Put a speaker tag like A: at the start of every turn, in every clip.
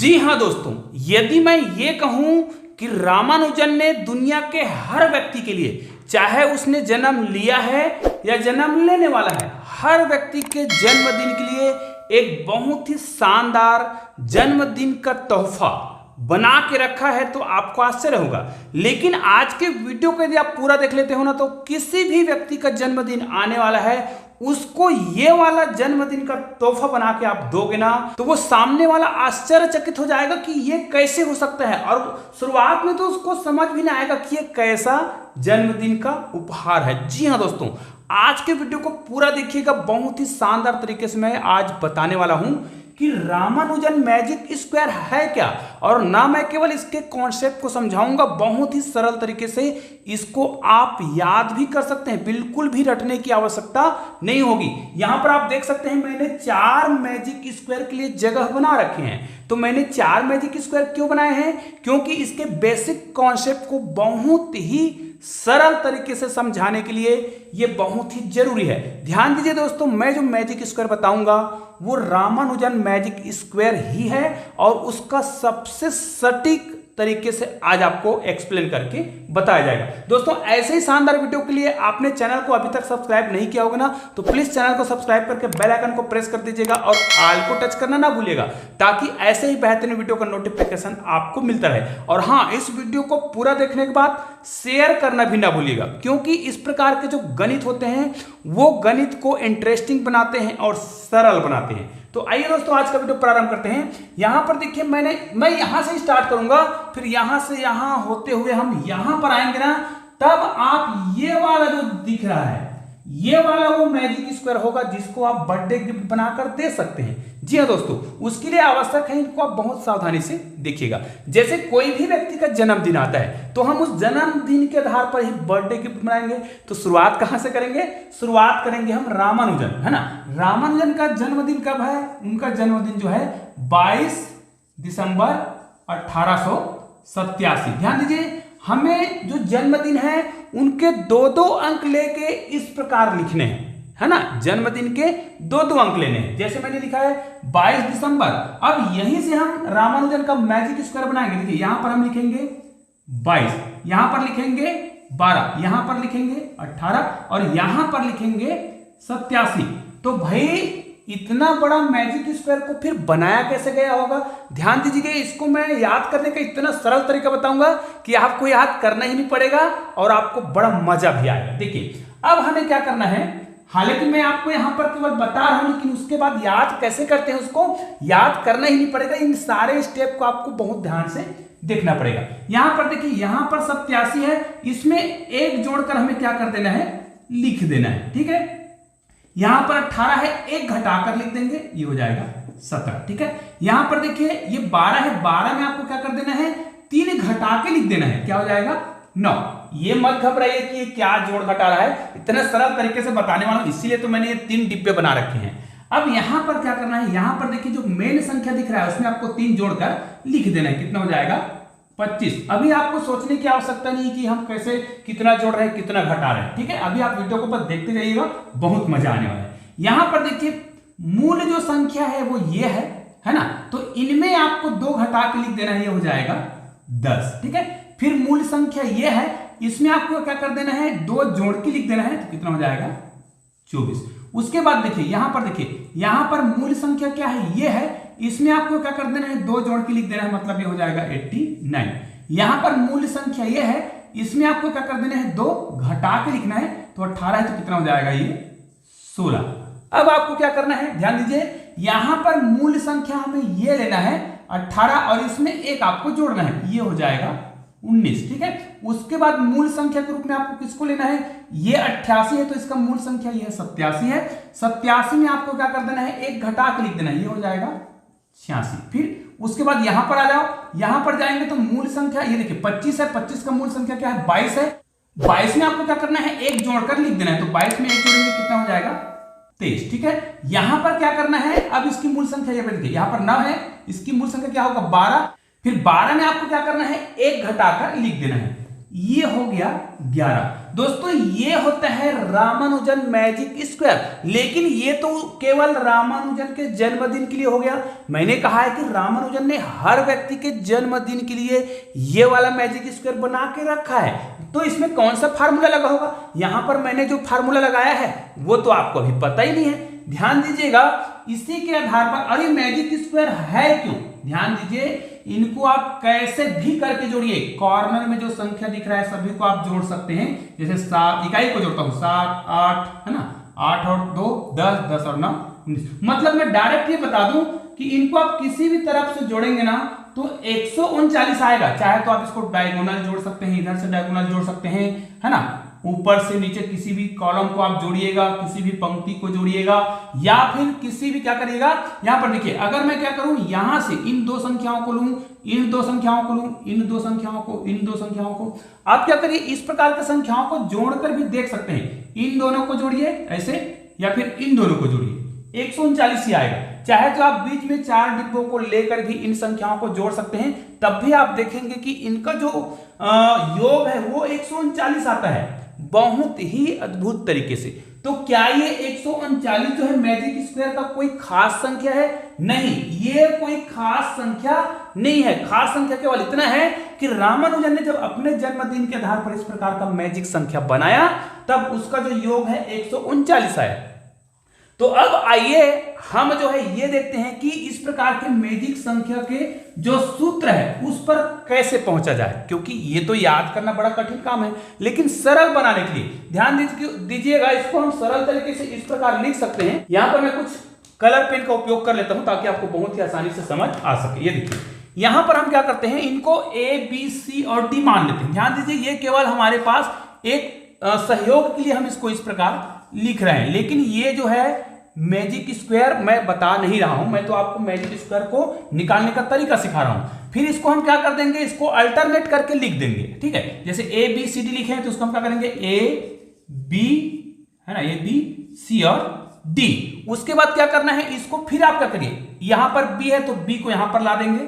A: जी हाँ दोस्तों, यदि मैं ये कहूं कि रामानुजन ने दुनिया के हर व्यक्ति के लिए, चाहे उसने जन्म लिया है या जन्म लेने वाला है, हर व्यक्ति के जन्मदिन के लिए एक बहुत ही शानदार जन्मदिन का तोहफा बना के रखा है, तो आपको आश्चर्य होगा। लेकिन आज के वीडियो को यदि आप पूरा देख लेते हो ना, तो किसी भी व्यक्ति का जन्मदिन आने वाला है, उसको ये वाला जन्मदिन का तोहफा बना के आप दोगे ना, तो वो सामने वाला आश्चर्यचकित हो जाएगा कि ये कैसे हो सकता है। और शुरुआत में तो उसको समझ भी नहीं आएगा कि ये कैसा जन्मदिन का उपहार है। जी हाँ दोस्तों, आज के वीडियो को पूरा देखिएगा, बहुत ही शानदार तरीके से मैं आज बताने वाला हूं कि रामानुजन मैजिक स्क्वायर है क्या, और ना मैं केवल इसके कॉन्सेप्ट को समझाऊंगा, बहुत ही सरल तरीके से इसको आप याद भी कर सकते हैं, बिल्कुल भी रटने की आवश्यकता नहीं होगी। यहां पर आप देख सकते हैं मैंने 4 मैजिक स्क्वायर के लिए जगह बना रखे हैं। तो मैंने 4 मैजिक स्क्वायर क्यों बनाए हैं? क्योंकि इसके बेसिक कॉन्सेप्ट को बहुत ही सरल तरीके से समझाने के लिए ये बहुत ही जरूरी है। ध्यान दीजिए दोस्तों, मैं जो मैजिक स्क्वायर बताऊंगा वो रामानुजन मैजिक स्क्वायर ही है, और उसका सबसे सटीक तरीके से आज आपको एक्सप्लेन करके बताया जाएगा। दोस्तों, ऐसे ही शानदार वीडियो के लिए आपने चैनल को अभी तक सब्सक्राइब नहीं किया होगा ना, तो प्लीज चैनल को सब्सक्राइब करके बेल आइकन को प्रेस कर दीजिएगा और ऑल को टच करना ना भूलिएगा, ताकि ऐसे ही बेहतरीन वीडियो का नोटिफिकेशन आपको मिलता रहे। और हाँ, इस वीडियो को पूरा देखने के बाद शेयर करना भी ना भूलिएगा, क्योंकि इस प्रकार के जो गणित होते हैं वो गणित को इंटरेस्टिंग बनाते हैं और सरल बनाते हैं। तो आइए दोस्तों, आज का वीडियो प्रारंभ करते हैं। यहां पर देखिए, मैं यहां से स्टार्ट करूंगा, फिर यहां से यहां होते हुए हम यहां पर आएंगे ना, तब आप ये वाला जो दिख रहा है, ये वाला वो मैजिक स्क्वायर होगा जिसको आप बर्थडे गिफ्ट बनाकर दे सकते हैं। जी हाँ दोस्तों, उसके लिए आवश्यक है, इनको आप बहुत सावधानी से देखिएगा। जैसे कोई भी व्यक्ति का जन्मदिन आता है, तो हम उस जन्मदिन के आधार पर ही बर्थडे गिफ्ट बनाएंगे। तो शुरुआत कहां से करेंगे? शुरुआत करेंगे हम रामानुजन, है ना। रामानुजन का जन्मदिन कब है? उनका जन्मदिन जो है 22 दिसंबर 1887। ध्यान दीजिए, हमें जो जन्मदिन है उनके 2-2 अंक लेके इस प्रकार लिखने हैं, है ना। जन्मदिन के 2-2 अंक लेने हैं। जैसे मैंने लिखा है 22 दिसंबर, अब यहीं से हम रामानुजन का मैजिक स्क्वायर बनाएंगे। देखिए, यहां पर हम लिखेंगे 22, यहां पर लिखेंगे 12, यहां पर लिखेंगे 18 और यहां पर लिखेंगे 87। तो भाई, इतना बड़ा मैजिक स्क्वायर को फिर बनाया कैसे गया होगा? ध्यान दीजिए, इसको मैं याद करने का इतना सरल तरीका बताऊंगा कि आपको याद करना ही नहीं पड़ेगा और आपको बड़ा मजा भी आएगा। देखिए, अब हमें क्या करना है, हालांकि मैं आपको यहां पर केवल बता रहा हूं, लेकिन उसके बाद याद कैसे करते हैं उसको याद करना ही नहीं पड़ेगा। इन सारे स्टेप को आपको बहुत ध्यान से देखना पड़ेगा। यहां पर देखिए, यहां पर 87 है, इसमें एक जोड़कर हमें क्या कर देना है, लिख देना है। ठीक है, यहां पर 18 है, एक घटाकर लिख देंगे, ये हो जाएगा 17। ठीक है, यहां पर देखिए ये 12 है, 12 में आपको क्या कर देना है, 3 घटा के लिख देना है, क्या हो जाएगा 9। ये मत घबराइए कि ये क्या जोड़ घटा रहा है, इतना सरल तरीके से बताने वाला हूं, इसीलिए तो मैंने ये 3 डिब्बे बना रखे हैं। अब यहां पर क्या करना है, यहां पर देखिए जो मेन संख्या दिख रहा है उसमें आपको 3 जोड़कर लिख देना है, कितना हो जाएगा 25। अभी आपको सोचने की आवश्यकता नहीं कि हम कैसे कितना जोड़ रहे हैं कितना घटा रहे हैं। ठीक है, अभी आप वीडियो को बस देखते जाइएगा, बहुत मजा आने वाला है। यहां पर देखिए मूल जो संख्या है वो ये है ना, तो इनमें आपको 2 घटा के लिख देना है, ये हो जाएगा 10। ठीक है, फिर मूल संख्या ये है, इसमें आपको क्या कर देना है, 2 जोड़ के लिख देना है, तो कितना हो जाएगा 24। उसके बाद देखिए, यहां पर देखिए, यहां पर मूल संख्या क्या है, ये है, इसमें आपको क्या कर देना है, 2 जोड़ के लिख देना है, मतलब ये हो जाएगा 89। यहां पर मूल संख्या ये है, इसमें आपको क्या कर देना है, 2 घटा के लिखना है, तो 18 है, तो कितना हो जाएगा ये 16। अब आपको क्या करना है, ध्यान दीजिए, यहां पर मूल संख्या हमें ये लेना है 18 और इसमें एक आपको जोड़ना है, ये हो जाएगा 19। ठीक है, उसके बाद मूल संख्या के रूप में आपको किसको लेना है, ये 88 है, तो इसका मूल संख्या ये 87 है। 87 में आपको क्या कर देना है, एक घटा के लिख देना है, ये हो जाएगा 86। फिर उसके बाद यहां पर आ जाओ, यहां पर जाएंगे तो मूल संख्या ये देखिए 25 है, 25 का मूल संख्या क्या है, 22 है। 22 में आपको क्या करना है, एक जोड़कर लिख देना है, तो 22 में एक जोड़ेंगे, कितना हो जाएगा 23। ठीक है, यहां पर क्या करना है, अब इसकी मूल संख्या ये देखिए, यहां पर 9 है, इसकी मूल संख्या क्या होगा 12। फिर 12 में आपको क्या करना है, एक घटाकर लिख देना है, ये हो गया 11। दोस्तों ये होता है रामानुजन मैजिक स्क्वायर, लेकिन ये तो केवल रामानुजन के जन्मदिन के लिए हो गया। मैंने कहा है कि रामानुजन ने हर व्यक्ति के जन्मदिन के लिए ये वाला मैजिक स्क्वायर बना के रखा है, तो इसमें कौन सा फार्मूला लगा होगा? यहां पर मैंने जो फार्मूला लगाया है वो तो आपको अभी पता ही नहीं है। ध्यान दीजिएगा, इसी के आधार पर, अरे मैजिक स्क्वायर है क्यों, ध्यान दीजिए, इनको आप कैसे भी करके जोड़िए। कॉर्नर में जो संख्या दिख रहा है सभी को आप जोड़ सकते हैं। जैसे 7 इकाई को जोड़ता हूं, 7 8 है ना, 8 और 2 10, 10 और 9 19। मतलब मैं डायरेक्ट ये बता दूं कि इनको आप किसी भी तरफ से जोड़ेंगे ना तो 139 आएगा। चाहे तो आप इसको डायगोनल जोड़ सकते हैं, इधर से डायगोनल जोड़ सकते हैं, है ना, ऊपर से नीचे किसी भी कॉलम को आप जोड़िएगा, किसी भी पंक्ति को जोड़िएगा, या फिर किसी भी क्या करिएगा, यहां पर देखिए, अगर मैं क्या करूं, यहां से इन दो संख्याओं को लूं, इन दो संख्याओं को लूं, इन दो संख्याओं को, इन दो संख्याओं को, आप क्या करिए, इस प्रकार की संख्याओं को जोड़कर भी देख सकते हैं। इन दोनों को जोड़िए ऐसे, या फिर इन दोनों को जोड़िए, 139 ही आएगा। चाहे तो आप बीच में 4 डिब्बों को लेकर भी इन संख्याओं को जोड़ सकते हैं, तब भी आप देखेंगे कि इनका जो योग है वो 139 आता है, बहुत ही अद्भुत तरीके से। तो क्या ये 139 जो है मैजिक स्क्वायर का कोई खास संख्या है? नहीं, ये कोई खास संख्या नहीं है। खास संख्या केवल इतना है कि रामानुजन ने जब अपने जन्मदिन के आधार पर इस प्रकार का मैजिक संख्या बनाया, तब उसका जो योग है 139 आया। तो अब आइए हम जो है ये देखते हैं कि इस प्रकार के मैजिक संख्या के जो सूत्र है उस पर कैसे पहुंचा जाए, क्योंकि ये तो याद करना बड़ा कठिन काम है, लेकिन सरल बनाने के लिए ध्यान दीजिएगा, इसको हम सरल तरीके से इस प्रकार लिख सकते हैं। यहां पर मैं कुछ कलर पेन का उपयोग कर लेता हूं ताकि आपको बहुत ही आसानी से समझ आ सके। ये देखिए, यहां पर हम क्या करते हैं, इनको A B C और D मान लेते हैं। ध्यान दीजिए, ये केवल हमारे पास एक सहयोग के लिए हम इसको इस प्रकार लिख रहे हैं, लेकिन ये जो है मैजिक स्क्वायर मैं बता नहीं रहा हूं, मैं तो आपको मैजिक स्क्वायर को निकालने का तरीका सिखा रहा हूं। फिर इसको हम क्या कर देंगे, इसको अल्टरनेट करके लिख देंगे, ठीक है। जैसे A B C D लिखे हैं तो उसको हम क्या करेंगे, A B, है ना, A B C और D। उसके बाद क्या करना है, इसको फिर आप क्या करिए, यहां पर B है तो B को यहां पर ला देंगे,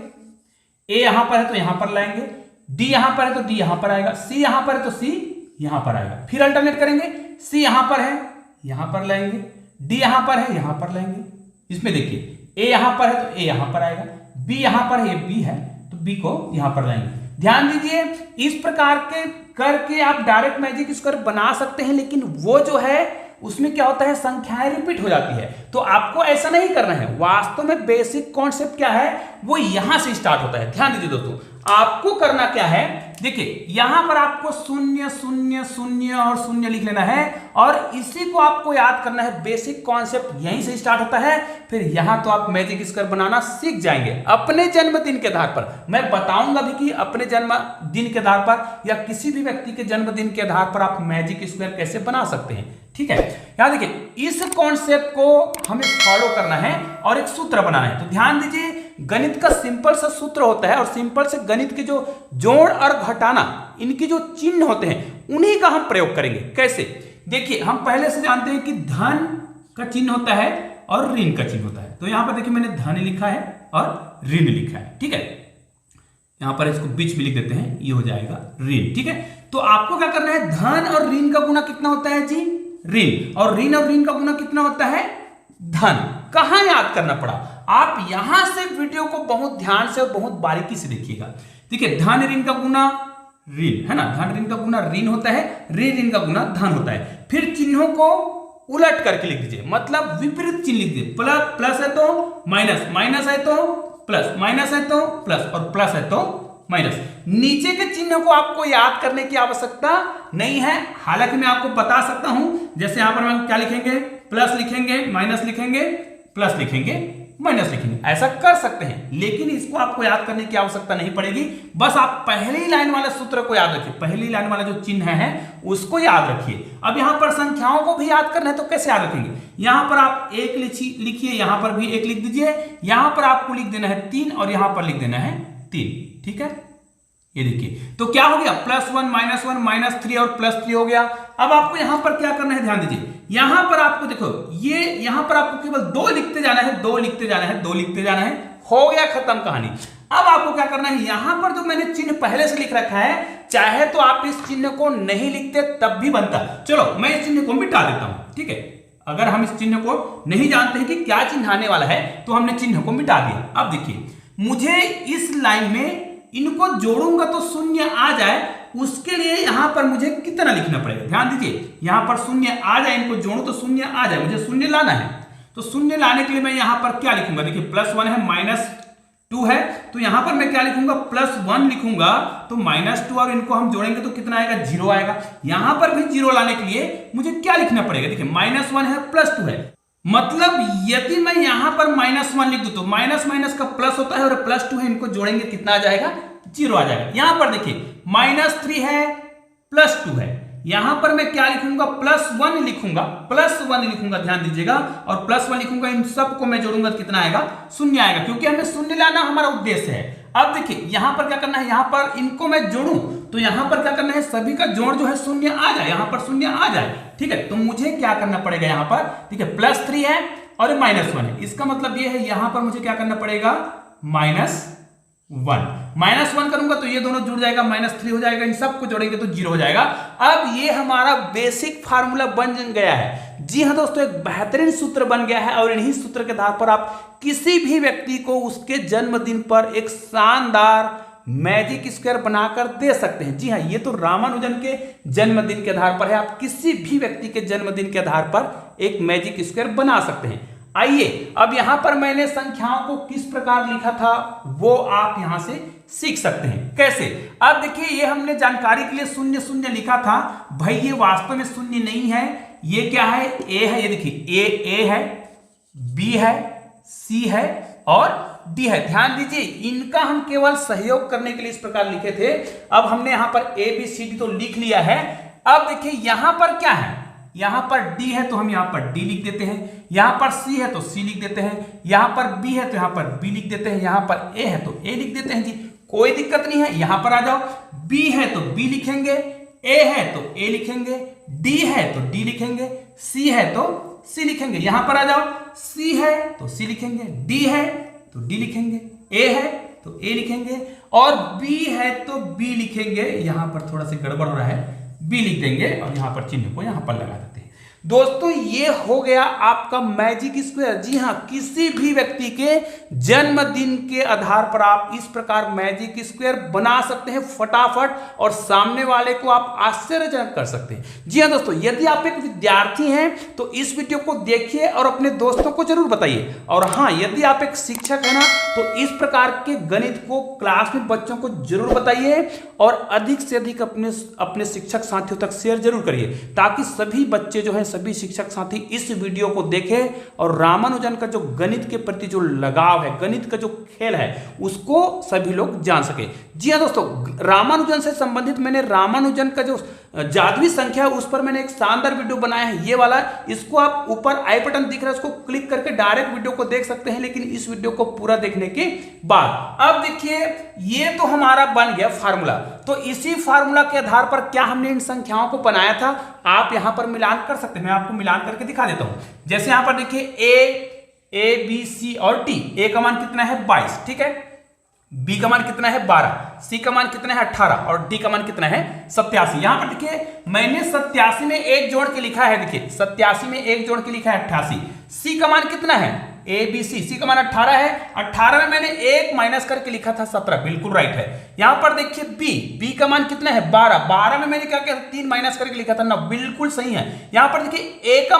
A: A यहां पर है तो यहां पर लाएंगे, D यहां पर है तो D यहां पर आएगा, C यहां पर है तो C यहां पर आएगा। फिर अल्टरनेट करेंगे, C यहां पर है यहां पर लाएंगे, D यहां पर है यहां पर लाएंगे। इसमें देखिए A यहां पर है तो A यहां पर आएगा, B यहां पर है, ये B है तो B को यहां पर लाएंगे। ध्यान दीजिए, इस प्रकार के करके आप डायरेक्ट मैजिक स्क्वायर बना सकते हैं, लेकिन वो जो है उसमें क्या होता है, संख्याएं रिपीट हो जाती है। तो आपको ऐसा नहीं करना है। वास्तव में बेसिक कॉन्सेप्ट क्या है, वो यहां से स्टार्ट होता है। ध्यान दीजिए दोस्तों, आपको करना क्या है, देखिए यहां पर आपको 0 0 0 और 0 लिख लेना है, और इसी को आपको याद करना है। बेसिक कॉन्सेप्ट यहीं से स्टार्ट होता है। फिर यहां तो आप मैजिक स्क्वायर बनाना सीख जाएंगे अपने जन्मदिन के आधार पर। मैं बताऊंगा भी कि अपने जन्मदिन के आधार पर या किसी भी व्यक्ति के जन्मदिन के आधार पर आप मैजिक स्क्वायर कैसे बना सकते हैं, ठीक है। यहां देखिए, इस कॉन्सेप्ट को हमें फॉलो करना है और एक सूत्र बनाना है। तो ध्यान दीजिए, गणित का सिंपल सा सूत्र होता है, और सिंपल से गणित के जो जोड़ और घटाना, इनकी जो चिन्ह होते हैं, उन्हीं का हम प्रयोग करेंगे। कैसे, देखिए, हम पहले से जानते हैं कि धन का चिन्ह होता है और ऋण का चिन्ह होता है। तो यहां पर देखिए, मैंने धन लिखा है और ऋण लिखा है, ठीक है। यहां पर इसको बीच में लिख देते हैं, ये हो जाएगा ऋण, ठीक है। तो आपको क्या करना है, धन और ऋण का गुना कितना होता है जी, ऋण, और ऋण का गुना कितना होता है, धन। कहां याद करना पड़ा, आप यहां से वीडियो को बहुत ध्यान से और बहुत बारीकी से देखिएगा। देखिए, धन ऋण का गुना ऋण, है ना, धन ऋण का गुना ऋण होता है, ऋण का गुना धन होता है। फिर चिन्हों को उलट करके लिख दीजिए, मतलब विपरीत चिन्ह लिख दीजिए। प्लस प्लस है तो माइनस, माइनस है तो प्लस, माइनस है तो प्लस, और प्लस है तो माइनस। नीचे के चिन्ह को आपको याद करने की आवश्यकता नहीं है, हालांकि मैं आपको बता सकता हूं। जैसे यहां पर हम क्या लिखेंगे, प्लस लिखेंगे, माइनस लिखेंगे, प्लस लिखेंगे, माइनस लिखेंगे, ऐसा कर सकते हैं, लेकिन इसको आपको याद करने की आवश्यकता नहीं पड़ेगी। बस आप पहली लाइन वाले सूत्र को याद रखिए, पहली लाइन वाला जो चिन्ह है उसको याद रखिए। अब यहां पर संख्याओं को भी याद करना है, तो कैसे याद रखेंगे, यहां पर आप 1 लिखिए, यहां पर भी 1 लिख दीजिए, यहां पर आपको लिख देना है 3 और यहां पर लिख देना है 3, ठीक है। ये देखिए, तो क्या हो गया, +1 -1 -3 और +3 हो गया। अब आपको यहां पर क्या करना है, ध्यान दीजिए, यहां पर आपको देखो, ये यहां पर आपको केवल 2 लिखते जाना है, 2 लिखते जाना है, 2 लिखते जाना है, हो गया, खत्म कहानी। अब आपको क्या करना है, यहां पर जो मैंने चिन्ह पहले से लिख रखा है, चाहे तो आप इस चिन्ह को नहीं लिखते तब भी बनता। चलो मैं इस चिन्ह को मिटा देता हूं, ठीक है। अगर हम इस चिन्ह को नहीं जानते हैं कि क्या चिन्ह आने वाला है तो हमने चिन्ह को मिटा दिया। अब देखिए, मुझे इस लाइन में इनको जोड़ूंगा तो शून्य आ जाए, उसके लिए यहां पर मुझे कितना लिखना पड़ेगा, ध्यान दीजिए। यहां पर शून्य आ जाए, इनको जोड़ू तो शून्य आ जाए, मुझे शून्य लाना है। तो शून्य लाने के लिए मैं यहां पर क्या लिखूंगा, देखिए +1 है, -2 है, तो यहां पर मैं क्या लिखूंगा, +1 लिखूंगा, तो -2 और इनको हम जोड़ेंगे तो कितना आएगा, 0 आएगा। यहां पर भी 0 लाने के लिए मुझे क्या लिखना पड़ेगा, देखिए -1 है, +2 है, मतलब यदि मैं यहां पर -1 लिख दूं तो माइनस माइनस का प्लस होता है और +2 है, इनको जोड़ेंगे कितना आ जाएगा, 0 आ जाएगा। यहां पर देखिए -3 है, +2 है, यहां पर मैं क्या लिखूंगा, +1 लिखूंगा, ध्यान दीजिएगा, और +1 लिखूंगा, इन सबको मैं जोड़ूंगा तो कितना आएगा, 0 आएगा, क्योंकि हमें 0 लाना हमारा उद्देश्य है। अब देखिए यहां पर क्या करना है, यहां पर इनको मैं जोड़ूं तो यहां पर क्या करना है, सभी का जोड़ जो है 0 आ जाए, यहां पर 0 आ जाए, ठीक है। तो मुझे क्या करना पड़ेगा, यहां पर ठीक है, +3 है और -1 है, इसका मतलब ये है यहां पर मुझे क्या करना पड़ेगा, -1 करूंगा तो ये दोनों जुड़ जाएगा, -3 हो जाएगा, इन सबको जोड़ेंगे तो 0 हो जाएगा। अब ये हमारा बेसिक फार्मूला बन गया है। जी हाँ दोस्तों, एक बेहतरीन सूत्र बन गया है और इन्हीं सूत्र के आधार पर आप किसी भी व्यक्ति को उसके जन्मदिन पर एक शानदार मैजिक स्क्वायर बनाकर दे सकते हैं। जी हाँ, ये तो रामानुजन के जन्मदिन के आधार पर है, आप किसी भी व्यक्ति के जन्मदिन के आधार पर एक मैजिक स्क्वायर बना सकते हैं। आइए अब यहां पर मैंने संख्याओं को किस प्रकार लिखा था वो आप यहां से सीख सकते हैं। कैसे, अब देखिए ये हमने जानकारी के लिए 0 0 लिखा था, भाई ये वास्तव में 0 नहीं है, ये क्या है, ए है, ये देखिए ए है, बी है, सी है और डी है। ध्यान दीजिए, इनका हम केवल सहयोग करने के लिए इस प्रकार लिखे थे। अब हमने यहां पर ए बी सी डी तो लिख लिया है। अब देखिए यहां पर क्या है, यहां पर डी है तो हम यहां पर डी लिख देते हैं, यहां पर सी है तो सी लिख देते हैं, यहां पर बी है तो यहां पर बी लिख देते हैं, यहां पर ए है तो ए लिख देते हैं। जी कोई दिक्कत नहीं है, यहां पर आ जाओ, बी है तो बी लिखेंगे, ए है तो ए लिखेंगे, डी है तो डी लिखेंगे, सी है तो सी लिखेंगे, यहां पर आ जाओ, सी है तो सी लिखेंगे, डी है तो डी लिखेंगे, ए है तो ए लिखेंगे और बी है तो बी लिखेंगे। यहां पर थोड़ा सा गड़बड़ हो रहा है, बी लिख देंगे और यहां पर चिन्ह को यहां पर लगा देते हैं। दोस्तों ये हो गया आपका मैजिक स्क्वायर। जी हाँ, किसी भी व्यक्ति के जन्मदिन के आधार पर आप इस प्रकार मैजिक स्क्वायर बना सकते हैं फटाफट और सामने वाले को आप आश्चर्यजनक कर सकते हैं। जी हाँ दोस्तों, यदि आप एक विद्यार्थी हैं तो इस वीडियो को देखिए और अपने दोस्तों को जरूर बताइए। और हाँ, यदि आप एक शिक्षक है ना तो इस प्रकार के गणित को क्लास में बच्चों को जरूर बताइए और अधिक से अधिक अपने शिक्षक साथियों तक शेयर जरूर करिए, ताकि सभी बच्चे जो है, सभी शिक्षक साथी इस वीडियो को देखें और रामानुजन का जो गणित के प्रति जो लगाव है, गणित का जो खेल है, उसको सभी लोग जान सके। जी हाँ दोस्तों, रामानुजन से संबंधित मैंने रामानुजन का जो जादुई संख्या है उस पर मैंने एक शानदार वीडियो बनाया है, ये वाला। इसको आप ऊपर आई बटन दिख रहा है, उसको क्लिक करके डायरेक्ट वीडियो को देख सकते हैं, लेकिन इस वीडियो को पूरा देखने के बाद। अब देखिए ये तो हमारा बन गया फार्मूला, तो इसी फार्मूला के आधार पर क्या हमने इन संख्याओं को बनाया था, आप यहां पर मिलान कर सकते हैं। मैं आपको मिलान करके दिखा देता हूं। जैसे यहां पर देखिए ए बी सी और टी, ए का मान कितना है 22, ठीक है, बी का मान कितना है 12, सी का मान कितना है 18 और डी का मान कितना है 87। यहां पर देखिए मैंने 87 में एक जोड़ के लिखा है, देखिए 87 में एक जोड़ के लिखा है 88। सी का मान कितना है, ए बी सी का मान 18 है, 18 में मैंने एक माइनस करके लिखा था 17, बिल्कुल राइट है। यहां पर देखिए बी का मान कितना है 12 में मैंने क्या किया, 3 माइनस करके लिखा था 9, बिल्कुल सही है। यहां पर देखिए ए का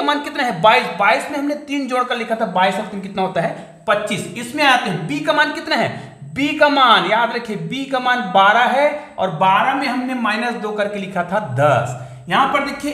A: मान कितना है 22 में हमने 3 जोड़कर लिखा था, 22 और 3 कितना होता है 25। इसमें आते हैं बी का मान कितना है, बी का मान याद रखिए, बी का मान 12 है और 12 में हमने -2 करके लिखा था 10। यहां पर देखिए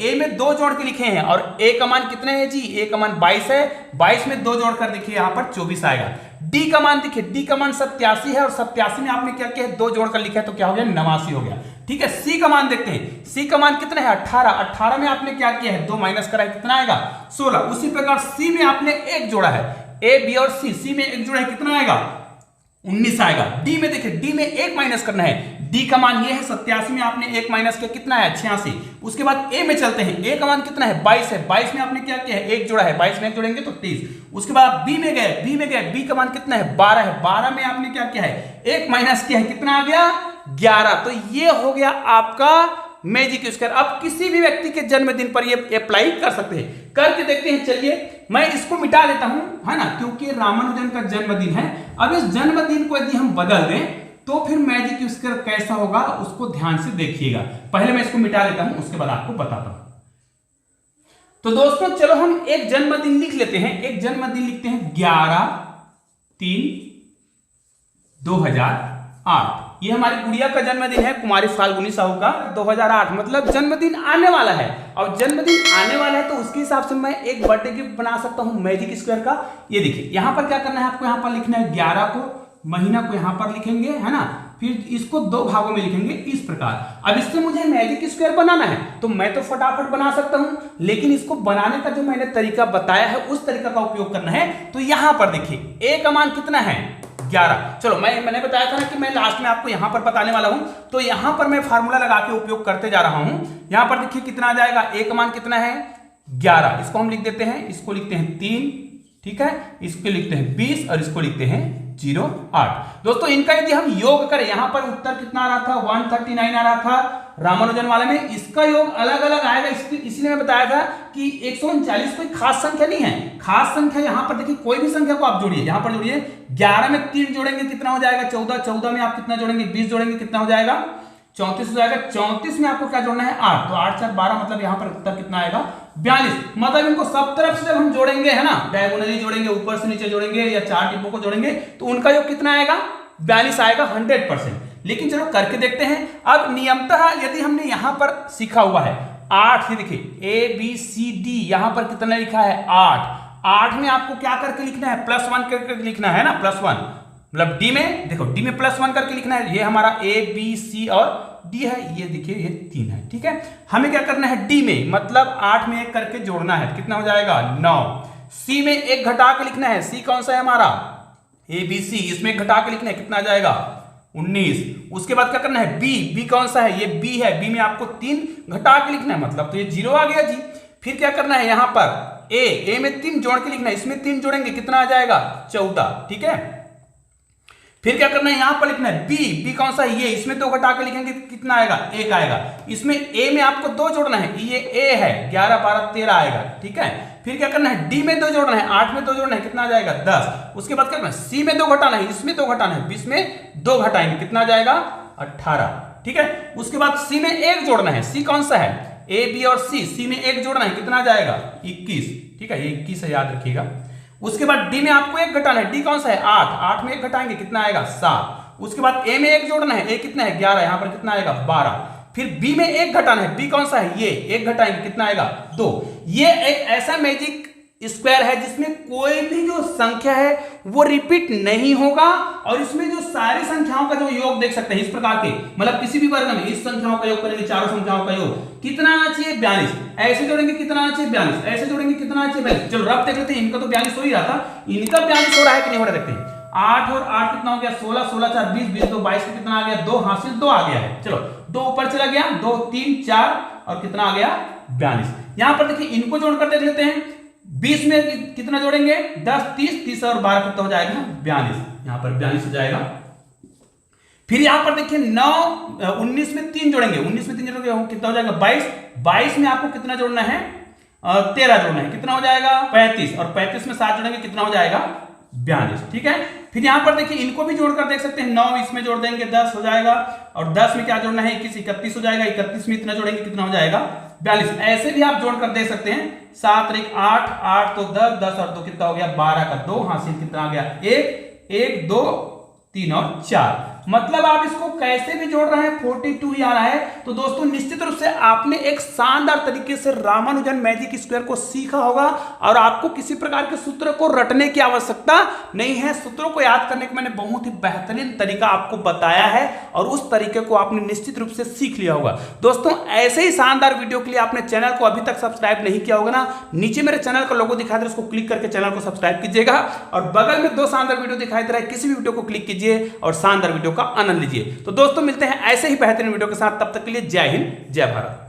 A: ए में 2 जोड़ के लिखे हैं और ए का मान कितना है जी, ए का मान 22 है, 22 में 2 जोड़कर देखिए यहां पर 24 आएगा। डी का मान देखिए, डी का मान 87 है और 87 में आपने क्या किया है, 2 जोड़कर लिखा है तो क्या हो गया 89 हो गया, ठीक है। सी का मान देखते हैं, सी का मान कितना है 18 में आपने क्या किया है 2 माइनस करा है, कितना आएगा 16। उसी प्रकार सी में आपने एक जोड़ा है, ए बी और सी में एक जोड़ा है, कितना आएगा 19 आएगा। डी में देखिए, डी में एक माइनस करना है, डी का मान ये है 87 में आपने 1 माइनस किया कितना है 86। उसके बाद ए में चलते हैं, ए का मान कितना है 22 है, 22 में आपने क्या किया है 1 जोड़ा है, 22 में 1 जोड़ेंगे तो 30। उसके बाद बी में गए, बी का मान कितना है 12 है, 12 में आपने क्या किया है 1 माइनस किया है कितना आ गया 11। तो ये हो गया आपका मैजिक स्क्वायर। अब किसी भी व्यक्ति के जन्मदिन पर ये अप्लाई कर सकते हैं, करके देखते हैं। चलिए मैं इसको मिटा देता हूं, है ना, क्योंकि रामानुजन का जन्मदिन है। अब इस जन्मदिन को यदि हम बदल दें तो फिर मैजिक स्क्वायर कैसा होगा उसको ध्यान से देखिएगा। पहले मैं इसको मिटा देता हूं, उसके बाद आपको बताता हूं। तो दोस्तों चलो हम एक जन्मदिन लिख लेते हैं। एक जन्मदिन लिखते हैं 11/3/2008। ये हमारी गुड़िया का जन्मदिन है, कुमारी फाल्गुनी साहू का 2008, मतलब जन्मदिन आने वाला है। और जन्मदिन आने वाला है तो उसके हिसाब से मैं एक बर्थडे गिफ्ट बना सकता हूं मैजिक स्क्वायर का। ये देखिए यहां पर क्या करना है आपको, यहां पर लिखना है 11 को, महीना को यहां पर लिखेंगे, है ना, फिर इसको 2 भागों में लिखेंगे इस प्रकार। अब इससे मुझे मैजिक स्क्वायर बनाना है तो मैं तो फटाफट बना सकता हूं, लेकिन इसको बनाने का जो मैंने तरीका बताया है उस तरीका का उपयोग करना है। तो यहां पर देखिए ए का मान कितना है 11। चलो मैंने बताया था ना कि मैं लास्ट में आपको यहां पर बताने वाला हूं, तो यहां पर मैं फार्मूला लगा के उपयोग करते जा रहा हूं। यहां पर देखिए कितना आ जाएगा, ए का मान कितना है 11, इसको हम लिख देते हैं, इसको लिखते हैं 3, ठीक है, इसको लिखते हैं 20 और इसको लिखते हैं 08। दोस्तों इनका यदि हम योग करें, यहां पर उत्तर कितना आ रहा था 139 आ रहा था रामानुजन वाले में, इसका योग अलग अलग आएगा। इसलिए मैं बताया था कि 139 कोई खास संख्या नहीं है। खास संख्या यहां पर देखिए कोई भी संख्या को आप जोड़िए, यहां पर जोड़िए 11 में 3 जोड़ेंगे कितना हो जाएगा 14, 14 में आप कितना जोड़ेंगे 20 जोड़ेंगे कितना हो जाएगा 34 हो जाएगा, 34 में आपको क्या जोड़ना है 8, तो 8 4 12, मतलब यहां पर उत्तर कितना आएगा 42। मतलब इनको सब तरफ से जब हम जोड़ेंगे, है ना, डायगोनली जोड़ेंगे, ऊपर से नीचे जोड़ेंगे या 4 डिब्बों को जोड़ेंगे तो उनका योग कितना आएगा 42 आएगा 100%। लेकिन चलो करके देखते हैं। अब नियमतः यदि हमने यहां पर सीखा हुआ है 8, ये देखिए ABCD, यहां पर कितना लिखा है 8 में आपको क्या करके लिखना है +1 करके लिखना है ना, +1, मतलब डी में देखो, डी में +1 करके लिखना है। ये हमारा ABC और डी है, ये देखिए ये 3 है, ठीक है। हमें क्या करना है डी में, मतलब 8 में 1 करके जोड़ना है, कितना हो जाएगा 9। सी में 1 घटा के लिखना है, सी कौन सा है हमारा ABC, इसमें 1 घटा के लिखना है, कितना आ जाएगा 19। उसके बाद क्या करना है बी कौन सा है, ये बी है, बी में आपको 3 घटा के लिखना है, मतलब तो ये 0 आ गया जी। फिर क्या करना है यहां पर ए में 3 जोड़ के लिखना है, इसमें 3 जोड़ेंगे कितना आ जाएगा 14, ठीक है। फिर क्या करना है यहां पर लिखना है बी कौन सा है, ये, इसमें 2 घटा के लिखेंगे कितना आएगा 1 आएगा। इसमें ए में आपको 2 जोड़ना है, ये ए है, 11 12 13 आएगा, ठीक है। फिर क्या करना है डी में 2 जोड़ना है, 8 में 2 जोड़ना है, कितना आ जाएगा 10। उसके बाद क्या करना है सी में 2 घटाना है, इसमें 2 घटाना है, 20 में 2 घटाएंगे कितना आ जाएगा 18, ठीक है। उसके बाद सी में 1 जोड़ना है, सी कौन सा है ए बी और सी में 1 जोड़ना है, कितना आ जाएगा 21, ठीक है, ये 21 है, याद रखिएगा। उसके बाद डी में आपको 1 घटाना है, डी कौन सा है 8 में 1 घटाएंगे कितना आएगा 7। उसके बाद ए में 1 जोड़ना है, ए कितना है 11, यहां पर कितना आएगा 12। फिर बी में 1 घटाना है, बी कौन सा है ये, 1 घटाएंगे कितना आएगा 2। ये एक ऐसा मैजिक स्क्वायर है जिसमें कोई भी जो संख्या है वो रिपीट नहीं होगा, और इसमें जो सारी संख्याओं का जो योग देख सकते हैं इस प्रकार के, मतलब किसी भी वर्ग में इस संख्याओं का योग करेंगे, चारों संख्याओं का योग कितना आना चाहिए 42, ऐसे जोड़ेंगे कितना आना चाहिए 42, ऐसे जोड़ेंगे कितना आना चाहिए 42। चलो रब देख लेते हैं, इनका तो 42 हो ही रहा था, इनका 42 हो रहा है कि नहीं हो रहा देखते हैं। 8 और 8 कितना हो गया 16, 16 4 20, 20 2 22 कितना आ गया 2 हासिल 2 आ गया है। चलो 2 ऊपर चला गया, 2 3 4 और कितना आ गया 42। यहां पर देखिए इनको जोड़कर देख लेते हैं, 20 में कितना जोड़ेंगे 10 30 30 और 12 कितना हो जाएगा 42, यहां पर 42 हो जाएगा। फिर यहां पर देखिए 9 19 में 3 जोड़ेंगे, 19 में 3 जोड़ेंगे कितना हो जाएगा 22, 22 में आपको कितना जोड़ना है 13 जोड़ना है, कितना हो जाएगा 35, और 35 में 7 जोड़ेंगे कितना हो जाएगा 42, ठीक है। फिर यहां पर देखिए इनको भी जोड़कर देख सकते हैं, 9 इसमें जोड़ देंगे 10 हो जाएगा, और 10 में क्या जोड़ना है 21 31 हो जाएगा, 31 में इतना जोड़ेंगे कितना हो जाएगा 42। ऐसे भी आप जोड़कर दे सकते हैं, 7 1 8 8 तो 10 10 और 2 कितना हो गया 12 का 2 हासिल कितना आ गया 1 1 2 3 और 4। मतलब आप इसको कैसे भी जोड़ रहे हैं 42 ही आ रहा है। तो दोस्तों निश्चित रूप से आपने एक शानदार तरीके से रामानुजन मैजिक स्क्वायर को सीखा होगा, और आपको किसी प्रकार के सूत्र को रटने की आवश्यकता नहीं है। सूत्रों को याद करने का मैंने बहुत ही बेहतरीन तरीका आपको बताया है, और उस तरीके को आपने निश्चित रूप से सीख लिया होगा। दोस्तों ऐसे ही शानदार वीडियो के लिए आपने चैनल को अभी तक सब्सक्राइब नहीं किया होगा ना, नीचे मेरे चैनल का लोगो दिखाई दे रहा है, उसको क्लिक करके चैनल को सब्सक्राइब कीजिएगा, और बगल में 2 शानदार वीडियो दिखाई दे रहा है, किसी भी वीडियो को क्लिक कीजिए। कीजिए और शानदार वीडियो का आनंद लीजिए। तो दोस्तों मिलते हैं ऐसे ही बेहतरीन वीडियो के साथ, तब तक के लिए जय हिंद जय भारत।